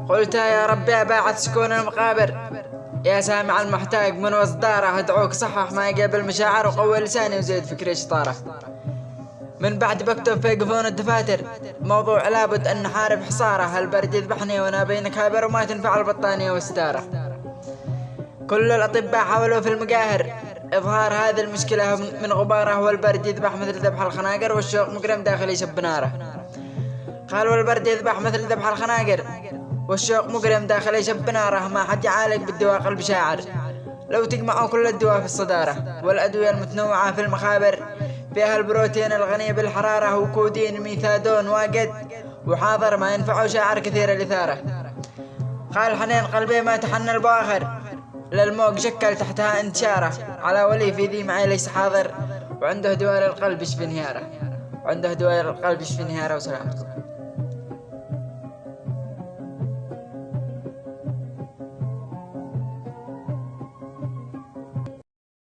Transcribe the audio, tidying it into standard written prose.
قلت يا ربي أباعت سكون المقابر، يا سامع المحتاج من وصداره، ادعوك صحح ما يقابل مشاعر وقوي لساني وزيد فكري شطاره. من بعد بكتب في قفون الدفاتر موضوع لابد أن نحارب حصاره، البرد يذبحني وأنا بين كابر وما تنفع البطانية والستارة. كل الأطباء حاولوا في المقاهر إظهار هذه المشكلة من غباره، والبرد يذبح مثل ذبح الخناقر والشوق مقرم داخل يشب ناره. قالوا البرد يذبح مثل ذبح الخناقر والشوق مقرم داخل يشب ناره، ما حد يعالج بالدواء قلب شاعر. لو تجمعوا كل الدواء في الصدارة والأدوية المتنوعة في المخابر، فيها البروتين الغني بالحرارة وكودين ميثادون واجد وحاضر، ما ينفعه شاعر كثير الإثارة. قال حنين قلبي ما تحنى البواخر، للموج شكل تحتها انتشاره، على ولي في ذي معي ليس حاضر، وعنده دواء للقلب يشفي انهياره، وعنده دواء للقلب يشفي انهياره. وسلامتكم.